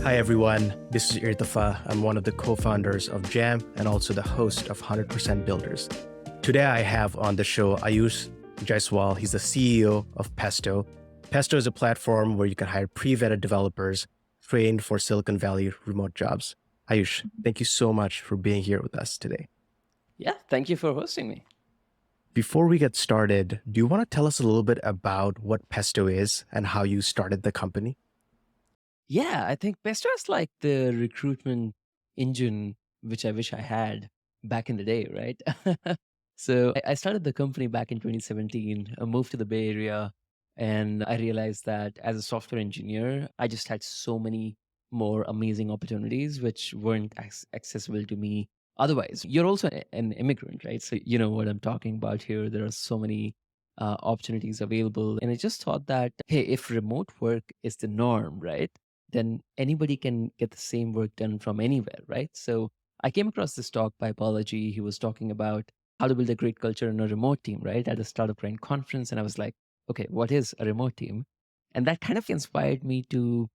Hi, everyone. This is Irtafa. I'm one of the co-founders of Jam and also the host of 100% Builders. Today, I have on the show Ayush Jaiswal. He's the CEO of Pesto. Pesto is a platform where you can hire pre-vetted developers trained for Silicon Valley remote jobs. Ayush, thank you so much for being here with us today. Yeah, thank you for hosting me. Before we get started, do you want to tell us a little bit about what Pesto is and how you started the company? Yeah, I think Pesto is like the recruitment engine, which I wish I had back in the day, right? So I started the company back in 2017. I moved to the Bay Area and I realized that as a software engineer, I just had so many more amazing opportunities which weren't accessible to me otherwise. You're also an immigrant, right? So you know what I'm talking about here. There are so many opportunities available. And I just thought that, hey, if remote work is the norm, right? Then anybody can get the same work done from anywhere, right? So I came across this talk by Apology. He was talking about how to build a great culture in a remote team, right? At a startup grind conference. And I was like, okay, what is a remote team? And that kind of inspired me to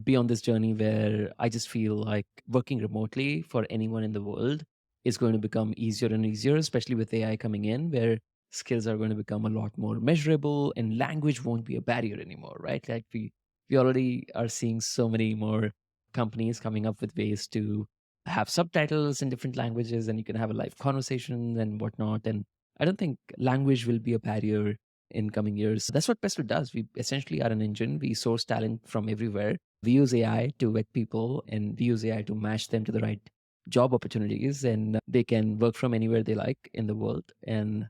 be on this journey where I just feel like working remotely for anyone in the world is going to become easier and easier, especially with AI coming in, where skills are going to become a lot more measurable and language won't be a barrier anymore, right? Like we already are seeing so many more companies coming up with ways to have subtitles in different languages and you can have a live conversation and whatnot. And I don't think language will be a barrier in coming years. That's what Pesto does. We essentially are an engine. We source talent from everywhere. We use AI to vet people and we use AI to match them to the right job opportunities and they can work from anywhere they like in the world and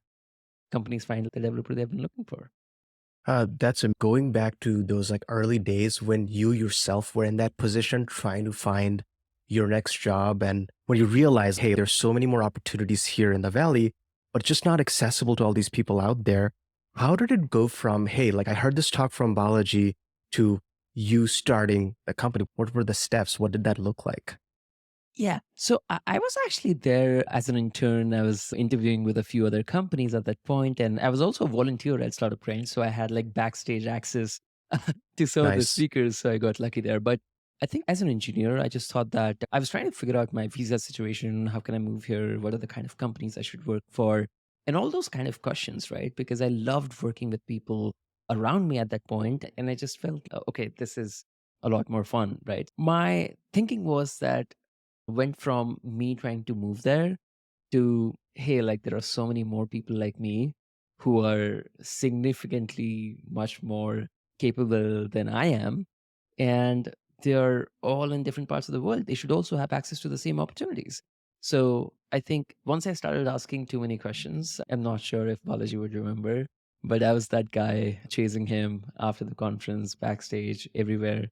companies find the developer they've been looking for. That's going back to those like early days when you yourself were in that position trying to find your next job. And when you realize, hey, there's so many more opportunities here in the Valley, but just not accessible to all these people out there. How did it go from, hey, like I heard this talk from Balaji to you starting a company? What were the steps? What did that look like? Yeah. So I was actually there as an intern. I was interviewing with a few other companies at that point, and I was also a volunteer at Startup Grind. So I had like backstage access to some of the Nice. speakers. So I got lucky there. But I think as an engineer, I just thought that I was trying to figure out my visa situation. How can I move here? What are the kind of companies I should work for? And all those kind of questions, right? Because I loved working with people around me at that point, and I just felt, okay, this is a lot more fun, right? My thinking was that went from me trying to move there to, hey, like there are so many more people like me who are significantly much more capable than I am. And they're all in different parts of the world. They should also have access to the same opportunities. So I think once I started asking too many questions, I'm not sure if Balaji would remember, but I was that guy chasing him after the conference, backstage, everywhere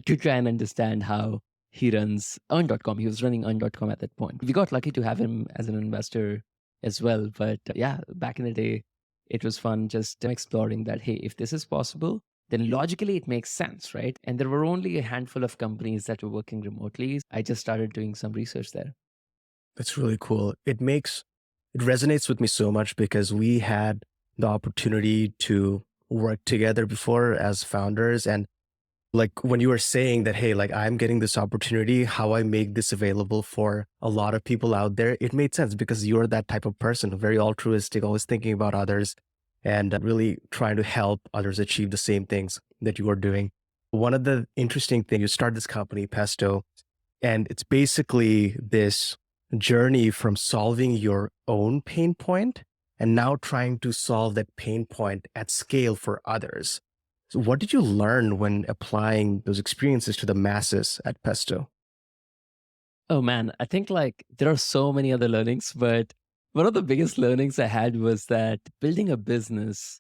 to try and understand how he runs earn.com. He was running earn.com at that point. We got lucky to have him as an investor as well. But yeah, back in the day, it was fun just exploring that, hey, if this is possible, then logically it makes sense, right? And there were only a handful of companies that were working remotely. I just started doing some research there. That's really cool. It resonates with me so much because we had the opportunity to work together before as founders. And like when you were saying that, hey, like I'm getting this opportunity, how I make this available for a lot of people out there, it made sense because you're that type of person, very altruistic, always thinking about others and really trying to help others achieve the same things that you are doing. One of the interesting things, you start this company, Pesto, and it's basically this journey from solving your own pain point and now trying to solve that pain point at scale for others. So what did you learn when applying those experiences to the masses at Pesto? Oh man, I think like there are so many other learnings, but one of the biggest learnings I had was that building a business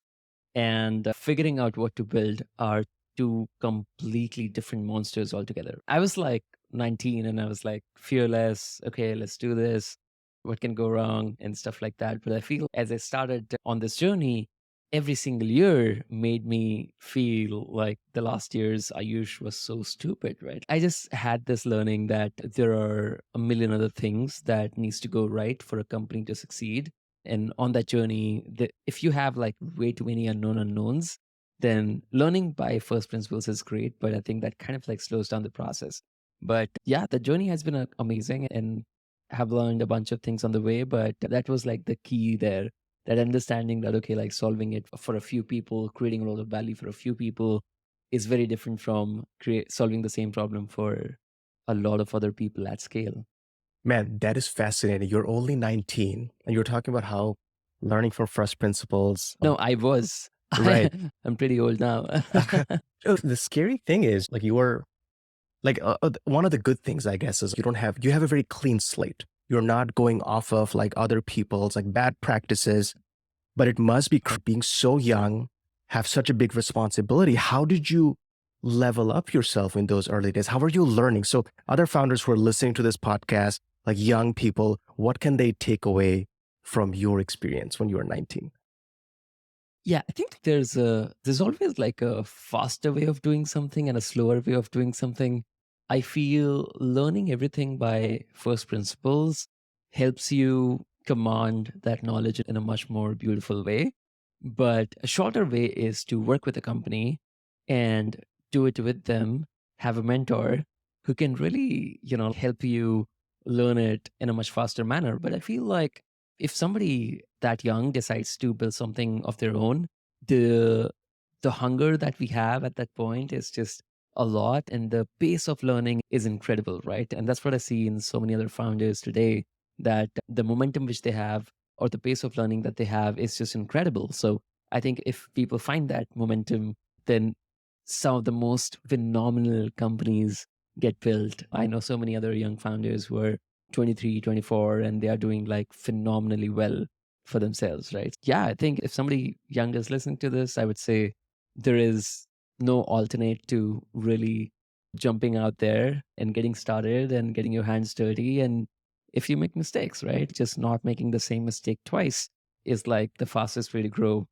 and figuring out what to build are two completely different monsters altogether. I was like 19 and I was like fearless. Okay, let's do this. What can go wrong and stuff like that. But I feel as I started on this journey, every single year made me feel like the last year's Ayush was so stupid, right? I just had this learning that there are a million other things that needs to go right for a company to succeed. And on that journey, if you have like way too many unknowns, then learning by first principles is great. But I think that kind of like slows down the process. But yeah, the journey has been amazing and have learned a bunch of things on the way. But that was like the key there, that understanding that, okay, like solving it for a few people, creating a lot of value for a few people is very different from solving the same problem for a lot of other people at scale. Man, that is fascinating. You're only 19 and you're talking about how learning from first principles. No, I was. Right. I'm pretty old now. So the scary thing is like you were like one of the good things, I guess, is you have a very clean slate. You're not going off of like other people's like bad practices, but it must be being so young, have such a big responsibility. How did you level up yourself in those early days? How are you learning? So other founders who are listening to this podcast, like young people, what can they take away from your experience when you were 19? Yeah, I think there's always like a faster way of doing something and a slower way of doing something. I feel learning everything by first principles helps you command that knowledge in a much more beautiful way. But a shorter way is to work with a company and do it with them, have a mentor who can really, help you learn it in a much faster manner. But I feel like if somebody that young decides to build something of their own, the the hunger that we have at that point is just a lot, and the pace of learning is incredible, right? And that's what I see in so many other founders today, that the momentum which they have or the pace of learning that they have is just incredible. So I think if people find that momentum, then some of the most phenomenal companies get built. I know so many other young founders who are 23, 24, and they are doing like phenomenally well for themselves, right? Yeah, I think if somebody young is listening to this, I would say there is no alternate to really jumping out there and getting started and getting your hands dirty. And if you make mistakes, right, just not making the same mistake twice is like the fastest way to grow.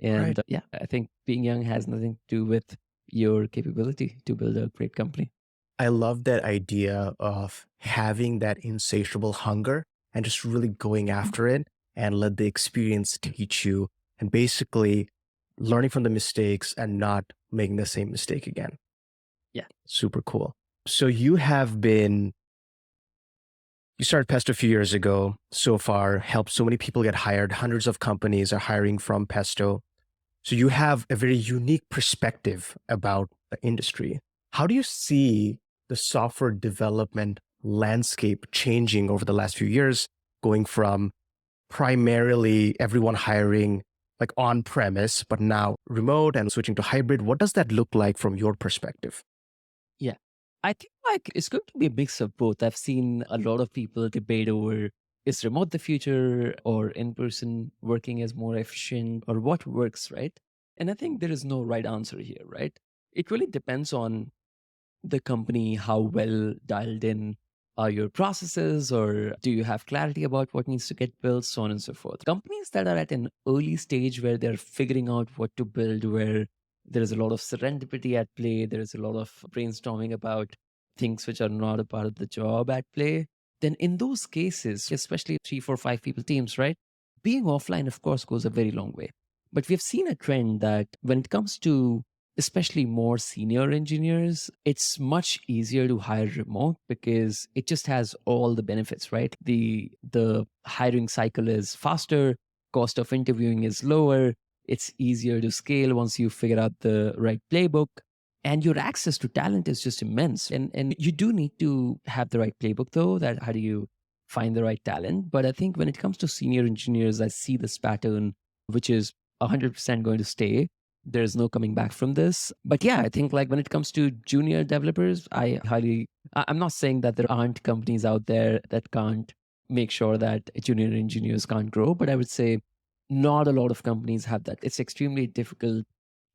Right. And yeah, I think being young has nothing to do with your capability to build a great company. I love that idea of having that insatiable hunger and just really going after it and let the experience teach you and basically learning from the mistakes and not making the same mistake again. Yeah. Super cool. So you started Pesto a few years ago, so far helped so many people get hired. Hundreds of companies are hiring from Pesto. So you have a very unique perspective about the industry. How do you see the software development landscape changing over the last few years, going from primarily everyone hiring like on premise, but now remote and switching to hybrid? What does that look like from your perspective? Yeah. I think like it's going to be a mix of both. I've seen a lot of people debate over, is remote the future or in person working is more efficient or what works, right? And I think there is no right answer here, right? It really depends on the company, how well dialed in are your processes, or do you have clarity about what needs to get built, so on and so forth. Companies that are at an early stage where they're figuring out what to build, where there is a lot of serendipity at play, there is a lot of brainstorming about things which are not a part of the job at play, then in those cases, especially 3, 4, 5 people teams, right, being offline of course goes a very long way. But we've seen a trend that when it comes to especially more senior engineers, it's much easier to hire remote because it just has all the benefits, right? The hiring cycle is faster, cost of interviewing is lower, it's easier to scale once you figure out the right playbook. And your access to talent is just immense. And you do need to have the right playbook though, that how do you find the right talent? But I think when it comes to senior engineers, I see this pattern, which is 100% going to stay. There's no coming back from this. But yeah, I think like when it comes to junior developers, I'm not saying that there aren't companies out there that can't make sure that junior engineers can't grow, but I would say not a lot of companies have that. It's extremely difficult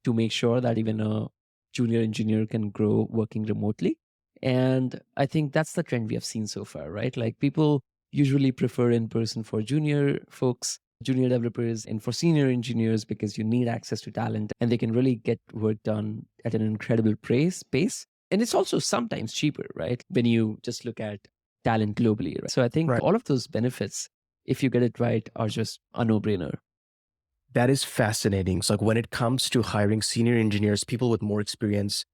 to make sure that even a junior engineer can grow working remotely. And I think that's the trend we have seen so far, right? Like people usually prefer in person for junior folks, junior developers, and for senior engineers because you need access to talent and they can really get work done at an incredible pace. And it's also sometimes cheaper, right? When you just look at talent globally. Right? So I think Right. all of those benefits, if you get it right, are just a no brainer. That is fascinating. So like when it comes to hiring senior engineers, people with more experience,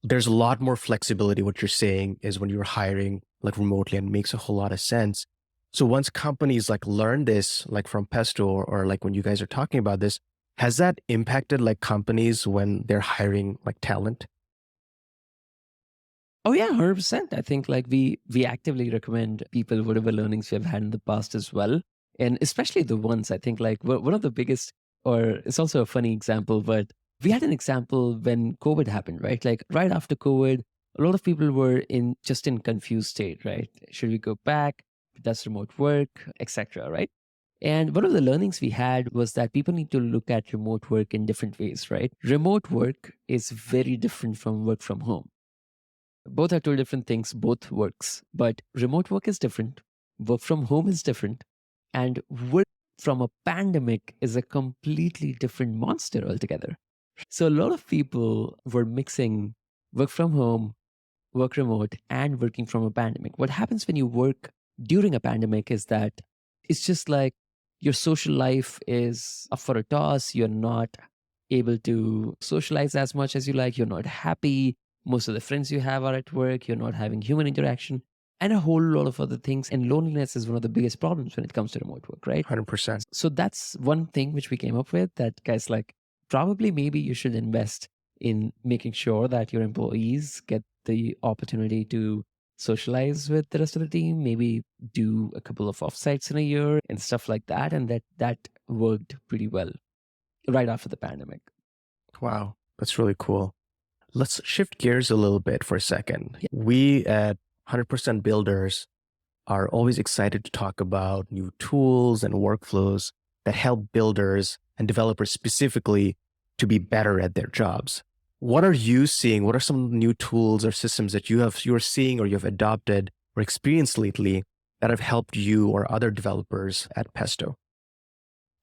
there's a lot more flexibility. What you're saying is when you're hiring like remotely and makes a whole lot of sense. So once companies like learn this, like from Pesto or like when you guys are talking about this, has that impacted like companies when they're hiring like talent? Oh yeah, 100%. I think like we actively recommend people whatever learnings we have had in the past as well, and especially the ones I think like one of the biggest, or it's also a funny example, but we had an example when COVID happened, right? Like right after COVID, a lot of people were in confused state, right? Should we go back? Does remote work, etc. Right? And one of the learnings we had was that people need to look at remote work in different ways, right? Remote work is very different from work from home. Both are two different things, both works. But remote work is different, work from home is different, and work from a pandemic is a completely different monster altogether. So a lot of people were mixing work from home, work remote, and working from a pandemic. What happens when you work during a pandemic is that it's just like your social life is up for a toss. You're not able to socialize as much as you like. You're not happy. Most of the friends you have are at work. You're not having human interaction and a whole lot of other things. And loneliness is one of the biggest problems when it comes to remote work, right? 100%. So that's one thing which we came up with that guys like probably maybe you should invest in making sure that your employees get the opportunity to socialize with the rest of the team, maybe do a couple of offsites in a year and stuff like that. And that worked pretty well right after the pandemic. Wow. That's really cool. Let's shift gears a little bit for a second. Yeah. We at 100% Builders are always excited to talk about new tools and workflows that help builders and developers specifically to be better at their jobs. What are you seeing? What are some new tools or systems that you're seeing or you've adopted or experienced lately that have helped you or other developers at Pesto?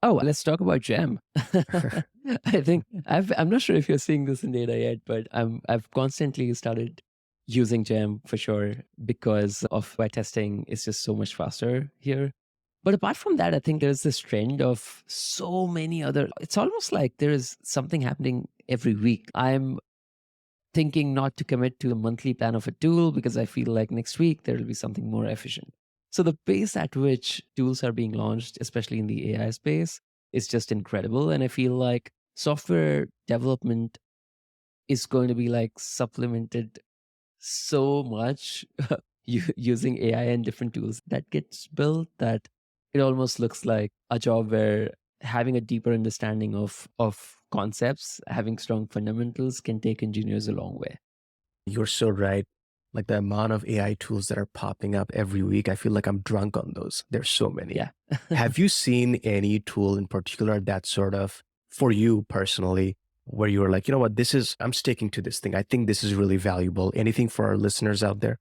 Oh, let's talk about Gem. I think I'm not sure if you're seeing this in data yet, but I've constantly started using Gem for sure because of why testing is just so much faster here. But apart from that, I think there's this trend of so many other. It's almost like there is something happening every week. I'm thinking not to commit to a monthly plan of a tool because I feel like next week there will be something more efficient. So the pace at which tools are being launched, especially in the AI space, is just incredible. And I feel like software development is going to be like supplemented so much using AI and different tools that gets built that it almost looks like a job where having a deeper understanding of concepts, having strong fundamentals can take engineers a long way. You're so right. Like the amount of AI tools that are popping up every week, I feel like I'm drunk on those. There's so many. Yeah. Have you seen any tool in particular that sort of, for you personally, where you were like, you know what, I'm sticking to this thing. I think this is really valuable. Anything for our listeners out there?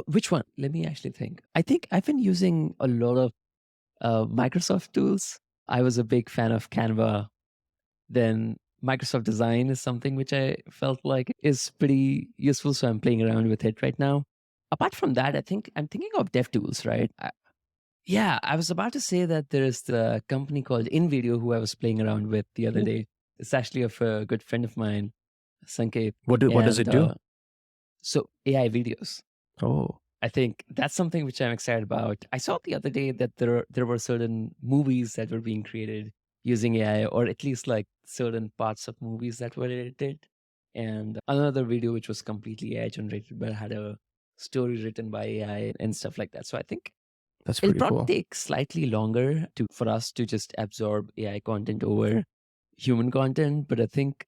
Which one? Let me actually think. I think I've been using a lot of Microsoft tools. I was a big fan of Canva. Then Microsoft Design is something which I felt like is pretty useful. So I'm playing around with it right now. Apart from that, I think I'm thinking of DevTools, right? Yeah, I was about to say that there is the company called InVideo who I was playing around with the other day. It's actually of a good friend of mine, Sanket. What does And it do? so AI videos. Oh, I think that's something which I'm excited about. I saw the other day that there were certain movies that were being created using AI, or at least like certain parts of movies that were edited. And another video which was completely AI generated, but had a story written by AI and stuff like that. So I think that's it'll pretty probably cool. take slightly longer to for us to just absorb AI content over human content, but I think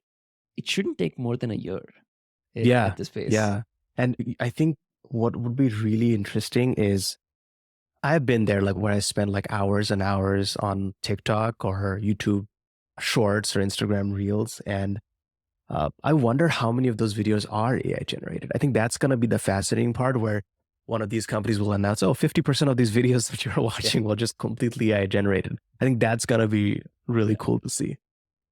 it shouldn't take more than a year Yeah, at this pace. yeah. And I think what would be really interesting is I've been there, like where I spend like hours and hours on TikTok or YouTube shorts or Instagram reels. And I wonder how many of those videos are AI generated. I think that's going to be the fascinating part where one of these companies will announce, oh, 50% of these videos that you're Yeah, watching will just completely AI generated. I think that's going to be really yeah. cool to see.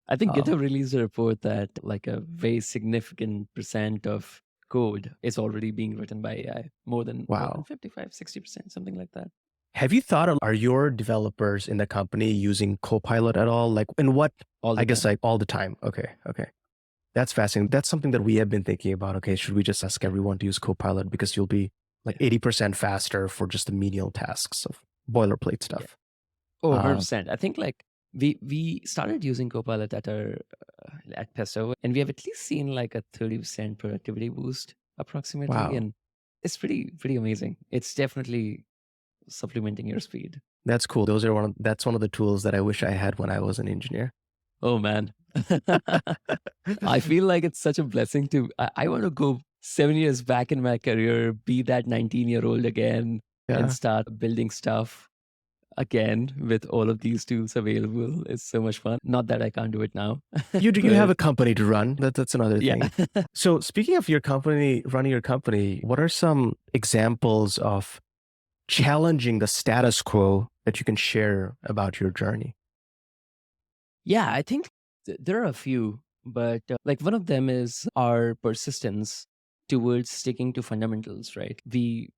I think Um, GitHub released a report that like a very significant percent of code is already being written by AI. More than wow. 55, 60%, something like that. Have you thought of, are your developers in the company using Copilot at all? Like in what, All I the guess time. like all the time. Okay. Okay. That's fascinating. That's something that we have been thinking about. Okay, should we just ask everyone to use Copilot because you'll be like Yeah. 80% faster for just the menial tasks of boilerplate Yeah. stuff. Oh, Uh, 100%. I think like we started using Copilot at our at Pesto, and we have at least seen like a 30% productivity boost approximately, wow, and it's pretty amazing. It's definitely supplementing your speed. that's cool. That's one of the tools that I wish I had when I was an engineer. Oh man. I feel like it's such a blessing to I want to go 7 years back in my career, be that 19-year-old again and Yeah. start building stuff again with all of these tools available. It's so much fun. Not that I can't do it now, You have but a company to run. That's another yeah. thing. So speaking of your company, running your company, what are some examples of challenging the status quo that you can share about your journey? Yeah, I think there are a few, but like one of them is our persistence towards sticking to fundamentals, right? We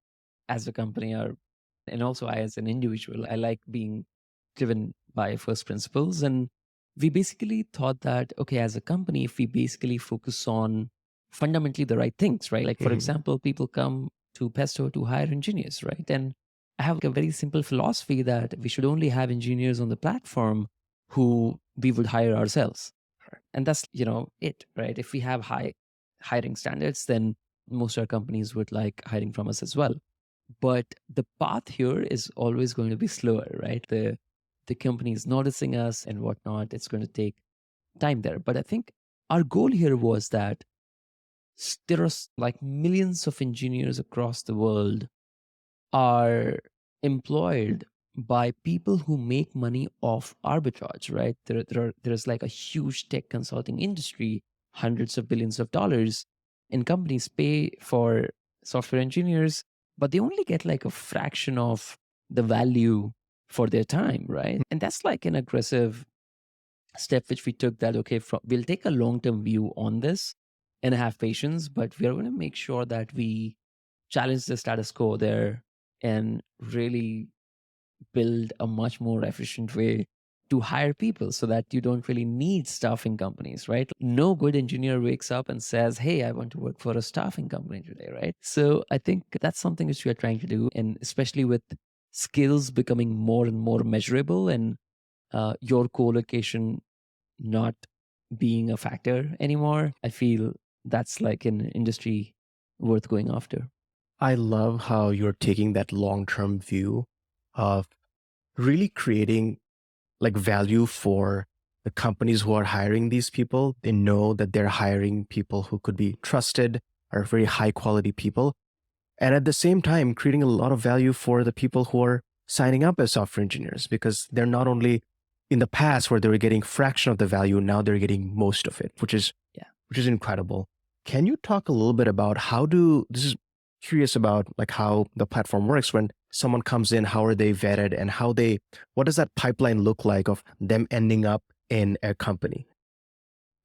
as a company are, and also I as an individual, I like being driven by first principles. And we basically thought that, okay, as a company, if we basically focus on fundamentally the right things, right? Like, for Mhm. example, people come to Pesto to hire engineers, right? And I have like a very simple philosophy that we should only have engineers on the platform who we would hire ourselves. And that's, it, right? If we have high hiring standards, then most of our companies would like hiring from us as well. But the path here is always going to be slower, right? The company is noticing us and whatnot. It's going to take time there. But I think our goal here was that there are like millions of engineers across the world are employed by people who make money off arbitrage, right? There's like a huge tech consulting industry, hundreds of billions of dollars, and companies pay for software engineers, but they only get like a fraction of the value for their time, right? And that's like an aggressive step which we took that, okay, we'll take a long term view on this and have patience, but we are going to make sure that we challenge the status quo there and really build a much more efficient way to hire people so that you don't really need staffing companies, right? No good engineer wakes up and says, hey, I want to work for a staffing company today, right? So I think that's something which we are trying to do. And especially with skills becoming more and more measurable and your co-location not being a factor anymore, I feel that's like an industry worth going after. I love how you're taking that long-term view of really creating like value for the companies who are hiring these people. They know that they're hiring people who could be trusted, are very high quality people. And at the same time, creating a lot of value for the people who are signing up as software engineers because they're not only in the past where they were getting fraction of the value, now they're getting most of it, Yeah. which is incredible. Can you talk a little bit about this is curious about like how the platform works when someone comes in, how are they vetted and what does that pipeline look like of them ending up in a company?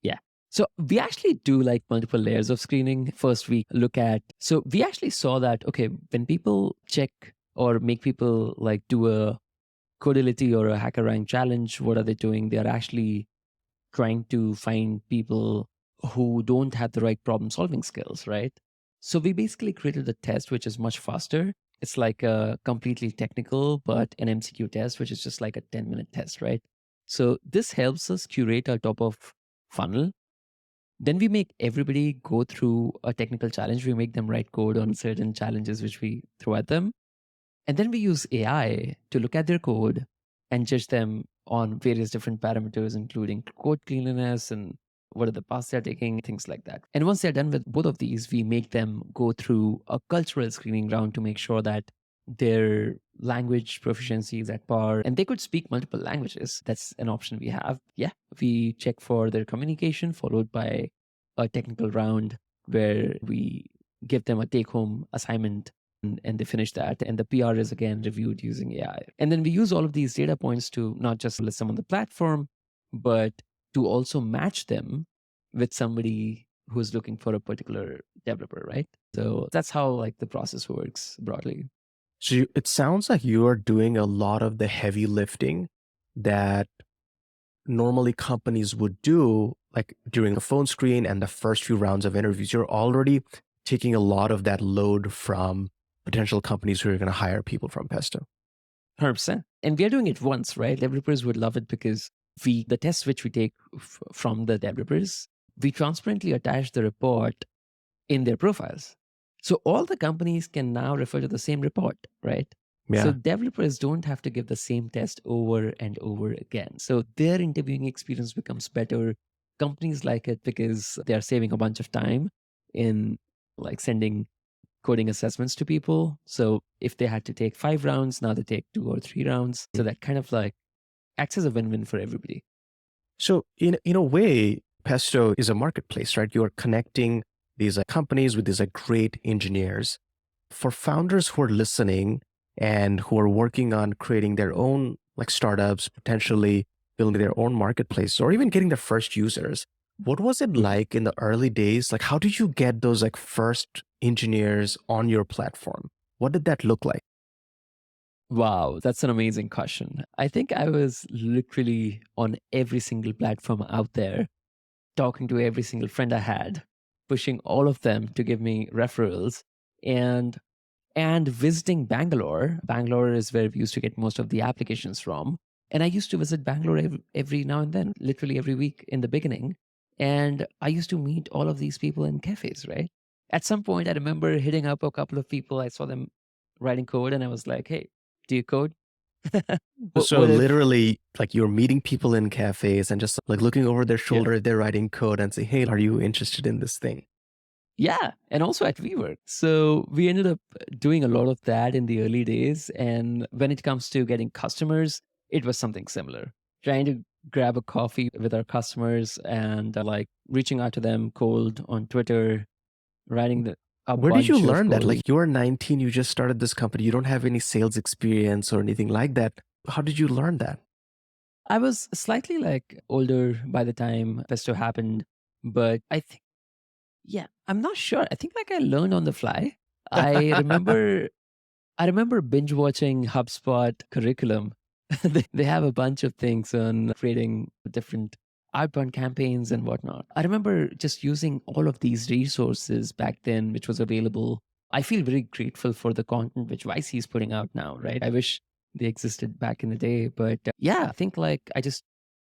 Yeah. So we actually do like multiple layers of screening. First, we look at, so we actually saw that, okay, when people check or make people like do a Codility or a hacker rank challenge, what are they doing? They are actually trying to find people who don't have the right problem solving skills, right? So we basically created a test which is much faster. It's like a completely technical, but an MCQ test, which is just like a 10-minute test, right? So this helps us curate our top of funnel. Then we make everybody go through a technical challenge. We make them write code on certain challenges which we throw at them. And then we use AI to look at their code and judge them on various different parameters, including code cleanliness and what are the paths they're taking, things like that. And once they're done with both of these, we make them go through a cultural screening round to make sure that their language proficiency is at par and they could speak multiple languages. That's an option we have. Yeah. We check for their communication, followed by a technical round where we give them a take home assignment and they finish that. And the PR is again reviewed using AI. And then we use all of these data points to not just list them on the platform, but to also match them with somebody who's looking for a particular developer, right? So that's how like the process works broadly. It sounds like you are doing a lot of the heavy lifting that normally companies would do like during the phone screen and the first few rounds of interviews, you're already taking a lot of that load from potential companies who are going to hire people from Pesto. 100%. And we are doing it once, right? Developers would love it because the tests which we take from the developers, we transparently attach the report in their profiles. So all the companies can now refer to the same report, right? So Yeah. developers don't have to give the same test over and over again. So their interviewing experience becomes better. Companies like it because they're saving a bunch of time in like sending coding assessments to people. So if they had to take 5 rounds, now they take 2 or 3 rounds. So that kind of like acts as a win-win for everybody. So in a way, Pesto is a marketplace, right? You're connecting these companies with these great engineers. For founders who are listening and who are working on creating their own like startups, potentially building their own marketplace, or even getting their first users, what was it Mhm. like in the early days? Like, how did you get those like first engineers on your platform? What did that look like? Wow, that's an amazing question. I think I was literally on every single platform out there, talking to every single friend I had, pushing all of them to give me referrals and visiting Bangalore. Bangalore is where we used to get most of the applications from. And I used to visit Bangalore every now and then, literally every week in the beginning. And I used to meet all of these people in cafes, right? At some point, I remember hitting up a couple of people. I saw them writing code and I was like, hey, do you code? So What if literally, like you're meeting people in cafes and just like looking over their yeah. shoulder if they're writing code and say, "Hey, are you interested in this thing?" Yeah, and also at WeWork. So we ended up doing a lot of that in the early days. And when it comes to getting customers, it was something similar. Trying to grab a coffee with our customers and like reaching out to them cold on Twitter, writing a Where did you bunch of learn that? code. Like you're 19, you just started this company, you don't have any sales experience or anything like that. How did you learn that? I was slightly like older by the time Pesto happened, but I think, yeah, I'm not sure. I think like I learned on the fly. I remember I remember binge watching HubSpot curriculum. They have a bunch of things on creating different outbound campaigns and whatnot. I remember just using all of these resources back then, which was available. I feel very grateful for the content which YC is putting out now, right? I wish they existed back in the day. But yeah, I think like I just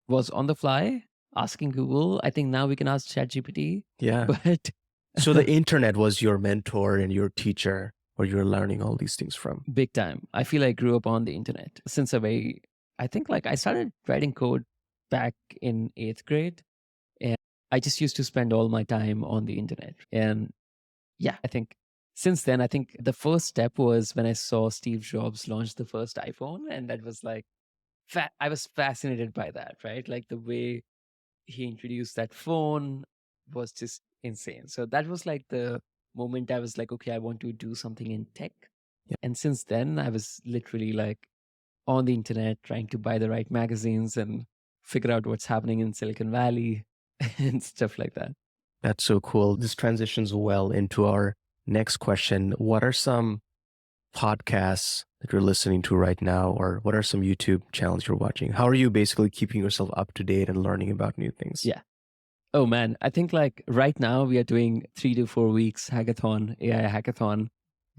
was on the fly asking Google. I think now we can ask ChatGPT. Yeah. But So the internet was your mentor and your teacher where you're learning all these things from. big time. I feel I grew up on the internet since a very, I think like I started writing code back in 8th grade and I just used to spend all my time on the internet. And yeah, I think since then, I think the first step was when I saw Steve Jobs launch the first iPhone. And that was like, I was fascinated by that, right? Like the way he introduced that phone was just insane. So that was like the moment I was like, okay, I want to do something in tech. Yeah. And since then, I was literally like on the internet trying to buy the right magazines and figure out what's happening in Silicon Valley and stuff like that. That's so cool. This transitions well into our next question. What are some podcasts that you're listening to right now, or what are some YouTube channels you're watching? How are you basically keeping yourself up to date and learning about new things? Yeah. Oh man, I think like right now we are doing 3 to 4 weeks hackathon, AI hackathon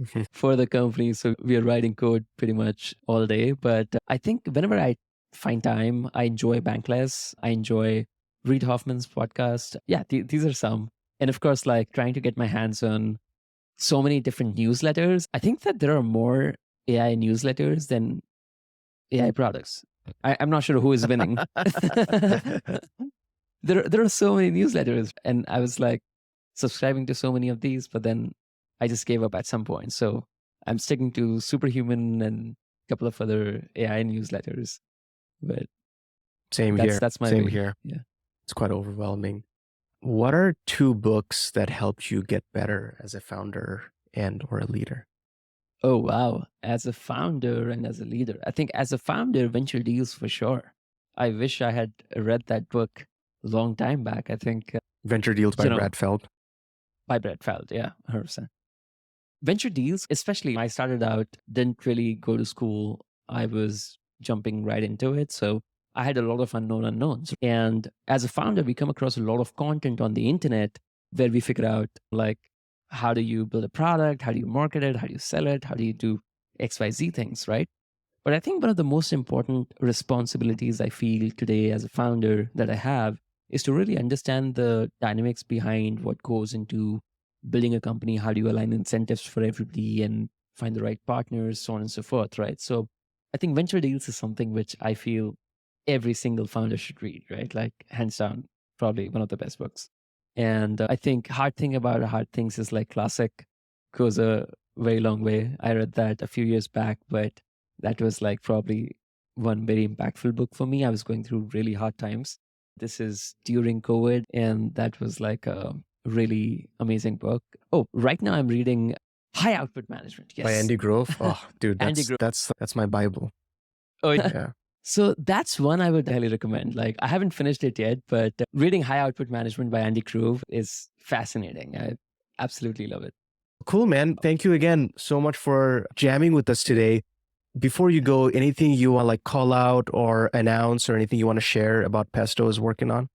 Mhm. for the company. So we are writing code pretty much all day. But I think whenever I find time, I enjoy Bankless. I enjoy Reid Hoffman's podcast. Yeah, these are some. And of course, like trying to get my hands on so many different newsletters. I think that there are more AI newsletters than AI products. I'm not sure who is winning. There are so many newsletters, and I was like subscribing to so many of these, but then I just gave up at some point. So I'm sticking to Superhuman and a couple of other AI newsletters. But Same that's here. that's my Same way. here. Yeah. It's quite overwhelming. What are two books that helped you get better as a founder and or a leader? Oh wow. As a founder and as a leader, I think as a founder, Venture Deals for sure. I wish I had read that book a long time back. I think Venture Deals by you know Brad Feld. by Brett Feld. Yeah, 100%. Venture deals, especially I started out, didn't really go to school. I was jumping right into it. So I had a lot of unknown unknowns. And as a founder, we come across a lot of content on the internet where we figure out like, how do you build a product? How do you market it? How do you sell it? How do you do XYZ things, right? But I think one of the most important responsibilities I feel today as a founder that I have is to really understand the dynamics behind what goes into building a company. How do you align incentives for everybody and find the right partners, so on and so forth, right? So I think Venture Deals is something which I feel every single founder should read, right? Like hands down, probably one of the best books. And I think Hard Thing About Hard Things is like classic, goes a very long way. I read that a few years back, but that was like probably one very impactful book for me. I was going through really hard times. This is during COVID, and that was like a really amazing book. Oh, right now I'm reading High Output Management. By Yes. Andy Grove. Oh, dude, Andy Grove. that's my Bible. Oh, Yeah. so that's one I would highly recommend. Like, I haven't finished it yet, but reading High Output Management by Andy Grove is fascinating. I absolutely love it. Cool, man. Thank you again so much for jamming with us today. Before you go, anything you want to like call out or announce or anything you want to share about Pesto is working on?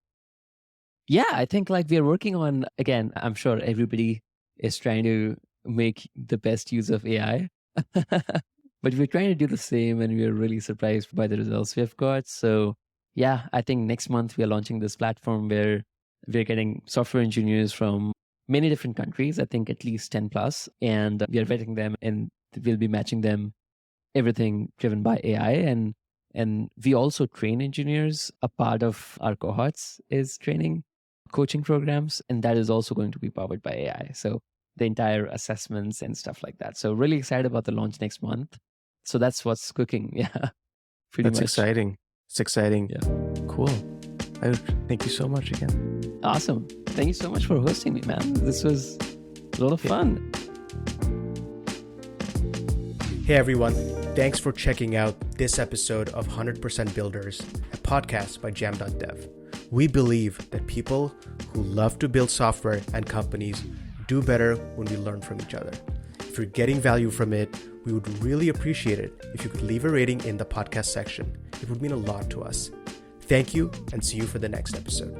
Yeah, I think like we are working on, again, I'm sure everybody is trying to make the best use of AI. But we're trying to do the same, and we're really surprised by the results we've got. So, yeah, I think next month we are launching this platform where we're getting software engineers from many different countries, I think at least 10 plus, and we are vetting them and we'll be matching them everything driven by AI. And we also train engineers. A part of our cohorts is training coaching programs, and that is also going to be powered by AI. So the entire assessments and stuff like that. So really excited about the launch next month. So that's what's cooking. Yeah, pretty That's much. exciting. It's exciting. Yeah. Cool. Thank you so much again. Awesome. Thank you so much for hosting me, man. This was a lot of fun. Hey everyone, thanks for checking out this episode of 100% Builders, a podcast by Jam.dev. We believe that people who love to build software and companies do better when we learn from each other. If you're getting value from it, we would really appreciate it if you could leave a rating in the podcast section. It would mean a lot to us. Thank you, and see you for the next episode.